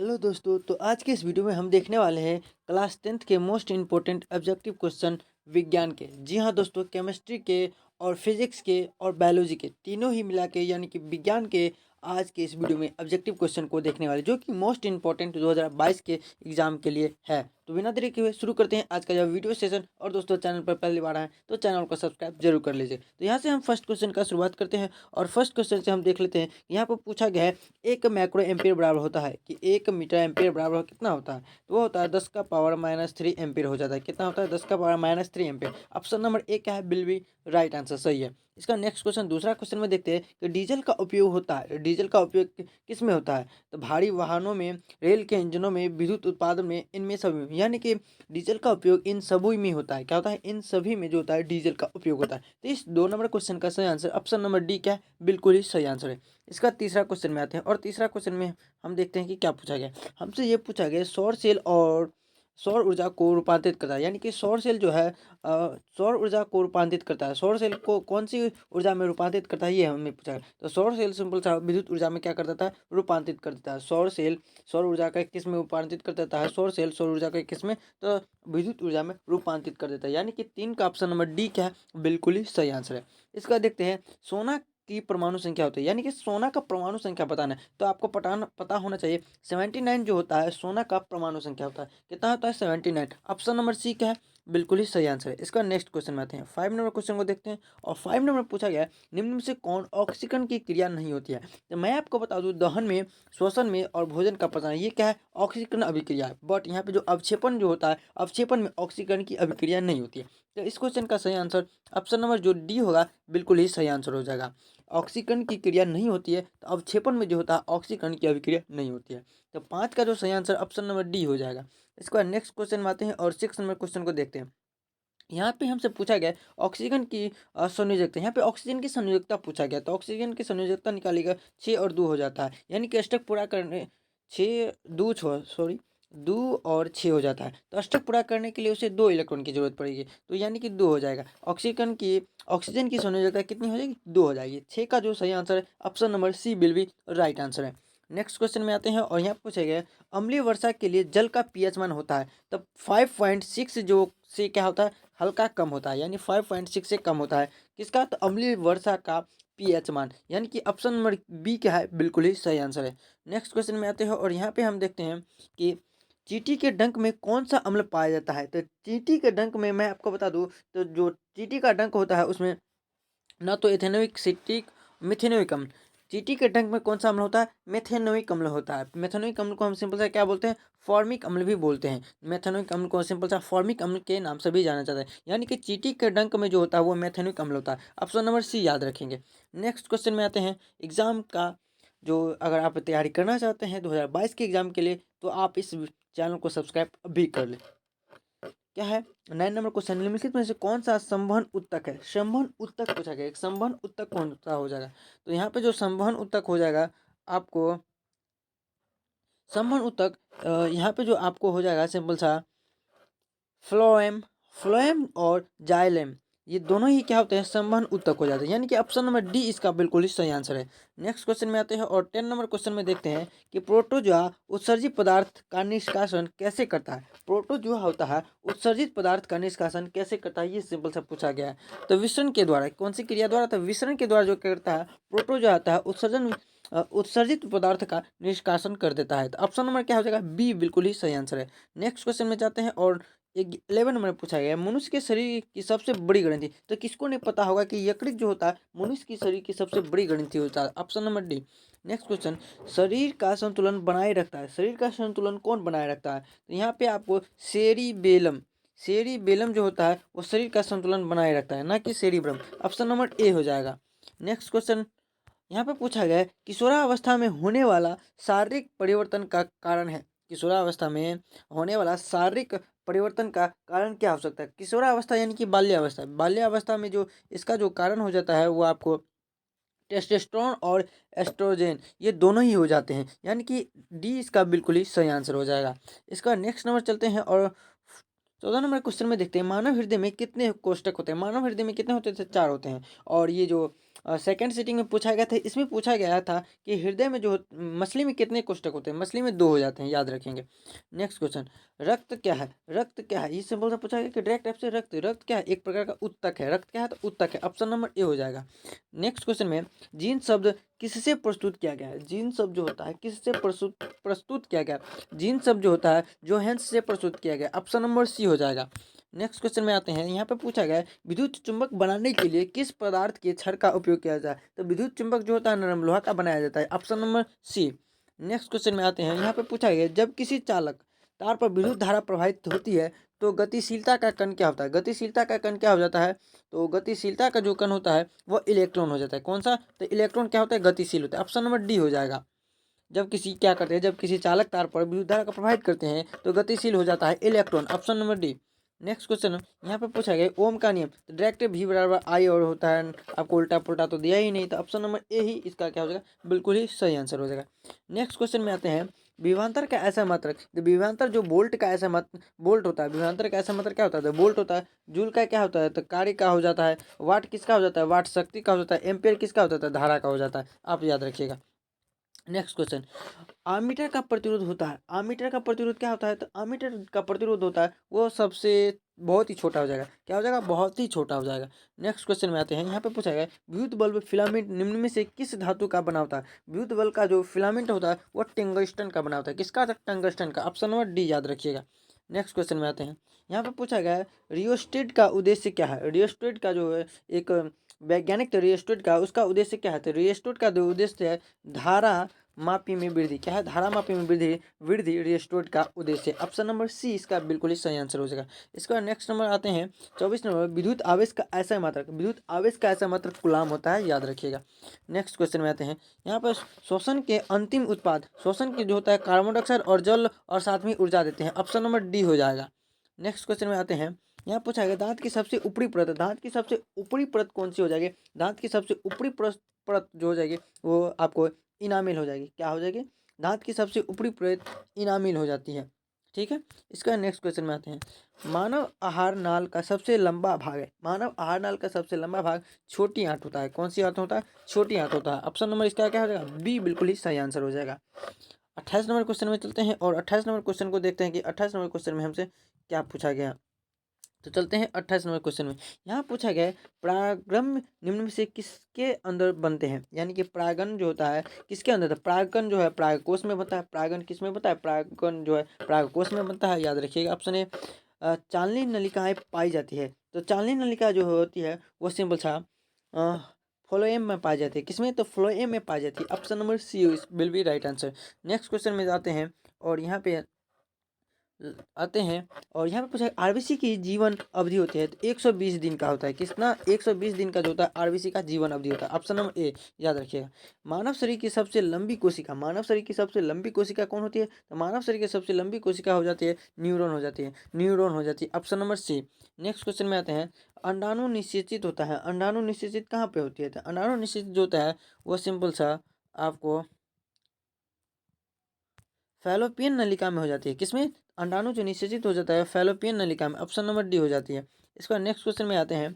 Hello दोस्तों, तो आज के इस वीडियो में हम देखने वाले हैं क्लास 10th के मोस्ट इम्पोर्टेंट ऑब्जेक्टिव क्वेश्चन विज्ञान के। जी हाँ दोस्तों, केमिस्ट्री के और फिजिक्स के और बायोलॉजी के तीनों ही मिला के यानी कि विज्ञान के आज के इस वीडियो में ऑब्जेक्टिव क्वेश्चन को देखने वाले, जो कि मोस्ट इंपॉर्टेंट 2022 के एग्जाम के लिए है। तो बिना देरी के हुए शुरू करते हैं आज का यह वीडियो सेशन। और दोस्तों, चैनल पर पहली बार आए तो चैनल को सब्सक्राइब जरूर कर लीजिए। तो यहाँ से हम फर्स्ट क्वेश्चन का शुरुआत करते हैं और फर्स्ट क्वेश्चन से हम देख लेते हैं। यहाँ पर पूछा गया है एक मैक्रो एम्पीयर बराबर होता है कि 1 मीटर एम्पीयर बराबर कितना होता है। तो वो होता है 10⁻³ एम्पीयर हो जाता है। कितना होता है? 10⁻³ एम्पीयर। ऑप्शन नंबर ए क्या है? विल बी राइट आंसर, सही है। इसका नेक्स्ट क्वेश्चन, दूसरा क्वेश्चन में देखते हैं कि डीजल का उपयोग होता है। डीजल का उपयोग किस में होता है? तो भारी वाहनों में, रेल के इंजनों में, विद्युत उत्पादन में, इनमें सभी में, यानी कि डीजल का उपयोग इन सभी में होता है। क्या होता है? इन सभी में जो होता है डीजल का उपयोग होता है। तो इस 2 नंबर क्वेश्चन का सही आंसर ऑप्शन नंबर डी क्या है? बिल्कुल ही सही आंसर है। इसका तीसरा क्वेश्चन में आते हैं और तीसरा क्वेश्चन में हम देखते हैं कि क्या पूछा गया। हमसे ये पूछा गया सौर सेल और सौर ऊर्जा को रूपांतरित करता है, यानी कि सौर सेल जो है सौर ऊर्जा को रूपांतरित करता है। सौर सेल को कौन सी ऊर्जा में रूपांतरित करता है, ये हमें पूछा है। तो सौर सेल सिंपल सा विद्युत ऊर्जा में क्या कर देता है? रूपांतरित कर देता है। सौर सेल सौर ऊर्जा का किस में रूपांतरित कर देता है? सौर सेल सौर ऊर्जा का किस में? तो विद्युत ऊर्जा में रूपांतरित कर देता है। यानी कि 3 का ऑप्शन नंबर डी क्या है? बिल्कुल ही सही आंसर है। इसका देखते हैं, सोना की परमाणु संख्या होती है, यानी कि सोना का परमाणु संख्या बताना है। तो आपको पता होना चाहिए 79 जो होता है सोना का परमाणु संख्या होता है। कितना होता है? 79। ऑप्शन नंबर सी क्या है? बिल्कुल ही सही आंसर है। इसका नेक्स्ट क्वेश्चन में आते हैं, 5 नंबर क्वेश्चन को देखते हैं। और 5 नंबर पूछा गया है, निम्न में से कौन ऑक्सीकरण की क्रिया नहीं होती है? तो मैं आपको बता दूं, दहन में, श्वसन में और भोजन का पचाना, ये क्या है? ऑक्सीकरण अभिक्रिया है। बट यहाँ पे जो अवक्षेपण जो होता है, अवक्षेपण में ऑक्सीकरण की अभिक्रिया नहीं होती है। तो इस क्वेश्चन का सही आंसर ऑप्शन नंबर जो डी होगा, बिल्कुल ही सही आंसर हो जाएगा। ऑक्सीकरण की क्रिया नहीं होती है तो अवक्षेपण में जो होता है ऑक्सीकरण की अभिक्रिया नहीं होती है। तो 5 का जो सही आंसर ऑप्शन नंबर डी हो जाएगा। इसके बाद नेक्स्ट क्वेश्चन में आते हैं और 6 नंबर क्वेश्चन को देखते हैं। यहाँ पे हमसे पूछा गया है ऑक्सीजन की संयोजकता। यहाँ पे ऑक्सीजन की संयोजकता पूछा गया, तो ऑक्सीजन की संयोजकता निकालेगा 6 और 2 हो जाता है, यानी कि अष्टक पूरा करने 2 और 6 हो जाता है। तो अष्टक पूरा करने के लिए उसे 2 इलेक्ट्रॉन की जरूरत पड़ेगी, तो यानी कि 2 हो जाएगा। ऑक्सीजन की संयोजकता कितनी हो जाएगी? 2 हो जाएगी। 6 का जो सही आंसर है option number C will be right answer है। नेक्स्ट क्वेश्चन में आते हैं और यहाँ पूछा गया है, अम्लीय वर्षा के लिए जल का पीएच मान होता है। तब 5.6 जो से क्या होता है? हल्का कम होता है, यानी 5.6 से कम होता है। किसका? तो अम्लीय वर्षा का पीएच मान, यानी कि ऑप्शन नंबर बी क्या है? बिल्कुल ही सही आंसर है। नेक्स्ट क्वेश्चन में आते हैं और यहाँ पे हम देखते हैं कि चींटी के डंक में कौन सा अम्ल पाया जाता है। तो चींटी के डंक में मैं आपको बता दूं, तो जो चींटी का डंक होता है उसमें ना तो एथेनोइक सिट्रिक मिथेनोइक अम्ल। चींटी के डंक में कौन सा अम्ल होता है? मेथेनोइक अम्ल होता है। मेथेनोइक अम्ल को हम सिंपल सा क्या बोलते हैं? फॉर्मिक अम्ल भी बोलते हैं। मेथेनोइक अम्ल को सिंपल सा फॉर्मिक अम्ल के नाम से भी जाना जाता है। यानी कि चींटी के डंक में जो होता है वो मेथेनोइक अम्ल होता है। ऑप्शन नंबर सी याद रखेंगे। नेक्स्ट क्वेश्चन में आते हैं, एग्जाम का जो अगर आप तैयारी करना चाहते हैं 2022 के एग्जाम के लिए, तो आप इस चैनल को सब्सक्राइब भी कर लें। क्या है? 9 नंबर क्वेश्चन, निम्नलिखित में से कौन सा संवहन उत्तक है? संवहन उत्तक पूछा गया, एक संवहन उत्तक कौन सा हो जाएगा? तो यहाँ पे जो संवहन उत्तक हो जाएगा आपको, संवहन उत्तक यहाँ पे जो आपको हो जाएगा सिंपल सा फ्लोएम फ्लोएम और जाइलेम, ये दोनों ही क्या होते हैं? संवहन उत्तक हो जाते हैं, यानी कि ऑप्शन नंबर डी इसका बिल्कुल ही सही आंसर है। नेक्स्ट क्वेश्चन में आते हैं और 10 नंबर क्वेश्चन में देखते हैं कि प्रोटोजोआ उत्सर्जित पदार्थ का निष्कासन कैसे करता है। प्रोटोजोआ होता है उत्सर्जित पदार्थ का निष्कासन कैसे करता है, ये सिंपल सा पूछा गया है। तो विसरण के द्वारा, कौन सी क्रिया द्वारा? तो विसरण के द्वारा जो करता है प्रोटोजोआ आता है उत्सर्जित पदार्थ का निष्कासन कर देता है। तो ऑप्शन नंबर क्या हो जाएगा? बी बिल्कुल ही सही आंसर है। नेक्स्ट क्वेश्चन में जाते हैं और 11 नंबर में पूछा गया है, मनुष्य के शरीर की सबसे बड़ी ग्रंथि। तो किसको नहीं पता होगा कि यकृत जो होता है मनुष्य की शरीर की सबसे बड़ी ग्रंथि होता है। Option number D. Next question, शरीर का संतुलन बनाए रखता है। शरीर का संतुलन कौन बनाए रखता है? तो यहाँ पे आपको सेरिबेलम जो होता है वो शरीर का संतुलन बनाए रखता है, ना कि सेरिब्रम। ऑप्शन नंबर ए हो जाएगा। नेक्स्ट क्वेश्चन, यहाँ पे पूछा गया है किशोरावस्था में होने वाला शारीरिक परिवर्तन का कारण है। किशोरावस्था में होने वाला शारीरिक परिवर्तन का कारण क्या हो सकता है? किशोरावस्था यानी कि बाल्यावस्था, बाल्यावस्था में जो इसका जो कारण हो जाता है वो आपको टेस्टोस्टेरोन और एस्ट्रोजन, ये दोनों ही हो जाते हैं, यानी कि डी इसका बिल्कुल ही सही आंसर हो जाएगा। इसका नेक्स्ट नंबर चलते हैं और 14 नंबर क्वेश्चन में देखते हैं, मानव हृदय में कितने कोष्टक होते हैं? मानव हृदय में कितने होते हैं? 4 होते हैं। और ये जो सेकंड सिटिंग में पूछा गया था, इसमें पूछा गया था कि हृदय में जो मछली में कितने कोष्ठक होते हैं, मछली में 2 हो जाते हैं, याद रखेंगे। नेक्स्ट क्वेश्चन, रक्त क्या है? रक्त क्या है? ये सिंपल सा पूछा गया कि डायरेक्ट टाइप से रक्त, रक्त क्या है? एक प्रकार का उत्तक है। रक्त क्या है? तो उत्तक है। ऑप्शन नंबर ए हो जाएगा। नेक्स्ट क्वेश्चन में जीन शब्द किससे प्रस्तुत किया गया है? जीन शब्द जो होता है किससे प्रस्तुत किया गया है? जीन शब्द जो होता है जोहेंस से प्रस्तुत किया गया। ऑप्शन नंबर सी हो जाएगा। नेक्स्ट क्वेश्चन में आते हैं, यहाँ पे पूछा गया है विद्युत चुंबक बनाने के लिए किस पदार्थ के छड़ का उपयोग किया जाता है? तो विद्युत चुंबक जो होता है नरम लोहा का बनाया जाता है। Option number C. Next question में आते हैं, यहाँ पे पूछा गया जब किसी चालक तार पर विद्युत धारा प्रवाहित होती है तो गतिशीलता का कण क्या होता है? गतिशीलता का कण क्या हो जाता है? तो गतिशीलता का जो कण होता है वो इलेक्ट्रॉन हो जाता है। कौन सा? तो इलेक्ट्रॉन क्या होता है? गतिशील होता है। ऑप्शन नंबर डी हो जाएगा। जब किसी क्या करते हैं, जब किसी चालक तार पर विद्युत धारा को प्रभावित करते हैं तो गतिशील हो जाता है electron. Option number D. Next question यहाँ पे पूछा गया ओम का नियम, तो डायरेक्ट भी बराबर आई और होता है, आपको उल्टा पुल्टा तो दिया ही नहीं, तो ऑप्शन नंबर ए ही इसका क्या हो जाएगा? बिल्कुल ही सही आंसर हो जाएगा। नेक्स्ट क्वेश्चन में आते हैं, विभवांतर का ऐसा मात्रक, तो विभवांतर जो बोल्ट का ऐसा मत बोल्ट होता है, विभवांतर का ऐसा मात्रक क्या होता है? तो बोल्ट होता है। जूल का क्या होता है? तो कार्य का हो जाता है। वाट किसका हो जाता है? वाट शक्ति का हो जाता है। एम्पियर किसका होता है? तो धारा का हो जाता है। आप याद रखिएगा। नेक्स्ट क्वेश्चन, आमीटर का प्रतिरोध होता है, आमीटर का प्रतिरोध क्या होता है? तो आमीटर का प्रतिरोध होता है वो सबसे बहुत ही छोटा हो जाएगा। क्या हो जाएगा? बहुत ही छोटा हो जाएगा। नेक्स्ट क्वेश्चन में आते हैं, यहाँ पे पूछा गया विद्युत बल्ब फिलामेंट निम्न में से किस धातु का बना होता है? विद्युत बल्ब का जो फिलामेंट होता है वो टंगस्टन का बना होता है। किसका? टंगस्टन का। ऑप्शन नंबर डी याद रखिएगा। नेक्स्ट क्वेश्चन में आते हैं, यहाँ पे पूछा गया है रियोस्टेट का उद्देश्य क्या है? रियोस्टेट का जो है एक वैज्ञानिक रियोस्टेट का उसका उद्देश्य क्या है? तो रियोस्टेट का जो उद्देश्य है धारा मापी में वृद्धि। क्या है? धारा मापी में वृद्धि, वृद्धि रियोस्टेट का उद्देश्य। ऑप्शन नंबर सी इसका बिल्कुल ही सही आंसर हो जाएगा। इसका नेक्स्ट नंबर आते हैं 24 नंबर, विद्युत आवेश का ऐसा मात्रक, विद्युत आवेश का ऐसा मात्रक कूलाम होता है, याद रखिएगा। नेक्स्ट क्वेश्चन में आते हैं, यहाँ पर श्वसन के अंतिम उत्पाद, श्वसन के जो होता है कार्बन डाइऑक्साइड और जल और साथ में ऊर्जा देते हैं। ऑप्शन नंबर डी हो जाएगा। नेक्स्ट क्वेश्चन में आते हैं, यहाँ पूछा गया दांत की सबसे ऊपरी परत, दांत की सबसे ऊपरी परत कौन सी हो जाएगी? दांत की सबसे ऊपरी परत जो हो जाएगी वो आपको इनामिल हो जाएगी। क्या हो जाएगी? दांत की सबसे ऊपरी परत इनामिल हो जाती है। ठीक है। इसका नेक्स्ट क्वेश्चन में आते हैं, मानव आहार नाल का सबसे लंबा भाग है, मानव आहार नाल का सबसे लंबा भाग छोटी आंत होता है। कौन सी आंत होता है? छोटी आंत होता है। ऑप्शन नंबर इसका क्या हो जाएगा? बी बिल्कुल ही सही आंसर हो जाएगा। 28 नंबर क्वेश्चन में चलते हैं और 28 नंबर क्वेश्चन को देखते हैं कि 28 नंबर क्वेश्चन में हमसे क्या पूछा गया। तो चलते हैं 28 नंबर क्वेश्चन में। यहाँ पूछा गया है परागण निम्न में से किसके अंदर बनते हैं? यानी कि परागण जो होता है किसके अंदर? परागण जो है परागकोश में बनता है। परागण किस में बनता है? परागण जो है परागकोश में बनता है, याद रखिएगा। ऑप्शन ए चालनी नलिकाएं पाई जाती है। तो चालनी नलिका जो होती है वो सिंपल सा फ्लोएम में पाई जाती है। किसमें? तो फ्लोएम में पाई जाती है। Option number C will be right answer. Next question में जाते हैं और यहाँ पे आते हैं और यहाँ पे पूछा है आरबीसी की जीवन अवधि होती है तो 120 दिन का होता है। कितना? 120 दिन का जो होता है आरबीसी का जीवन अवधि होता है। ऑप्शन नंबर ए याद रखिएगा। मानव शरीर की सबसे लंबी कोशिका, मानव शरीर की सबसे लंबी कोशिका कौन होती है? तो मानव शरीर की सबसे लंबी कोशिका हो जाती है न्यूरॉन हो जाती है, न्यूरॉन हो जाती है। Option number C. Next question में आते हैं, अंडाणु निषेचित होता है, अंडाणु निषेचित कहाँ पे होती है? तो अंडाणु निषेचित जो होता है वो सिंपल सा आपको फैलोपियन नलिका में हो जाती है। किसमें? अंडाणु जो निषेचित हो जाता है फैलोपियन नलिका में। ऑप्शन नंबर डी हो जाती है। इसका नेक्स्ट क्वेश्चन में आते हैं,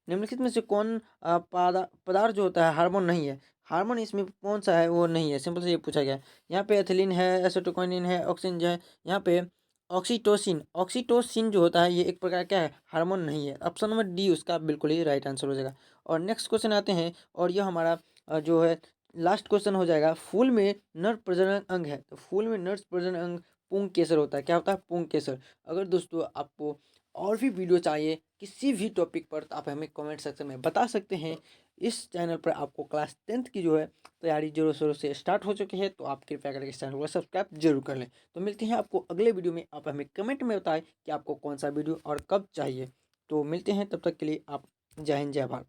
निम्नलिखित में से कौन पदार्थ जो होता है हार्मोन नहीं है? हार्मोन इसमें कौन सा है? वो नहीं है। सिंपल से ये पूछा गया है। यहाँ पे एथिलीन है, एसिटोकाइनिन है, ऑक्सीजन जो है, यहाँ पे ऑक्सीटोसिन, ऑक्सीटोसिन जो होता है ये एक प्रकार क्या है? हार्मोन नहीं है। ऑप्शन नंबर डी उसका बिल्कुल ही राइट आंसर हो जाएगा। और नेक्स्ट क्वेश्चन आते हैं और यह हमारा जो है लास्ट क्वेश्चन हो जाएगा, फूल में नर प्रजनन अंग है तो फूल में नर प्रजनन अंग पुंग केसर होता है। क्या होता है? पुंग केसर। अगर दोस्तों आपको और भी वीडियो चाहिए किसी भी टॉपिक पर तो आप हमें कमेंट सेक्शन में बता सकते हैं। इस चैनल पर आपको क्लास 10th की जो है तैयारी जोरों शोरों से स्टार्ट हो चुकी है तो आप कृपया करके इस चैनल को सब्सक्राइब जरूर कर लें। तो मिलते हैं आपको अगले वीडियो में। आप हमें कमेंट में बताएं कि आपको कौन सा वीडियो और कब चाहिए। तो मिलते हैं, तब तक के लिए आप जय हिंद जय भारत।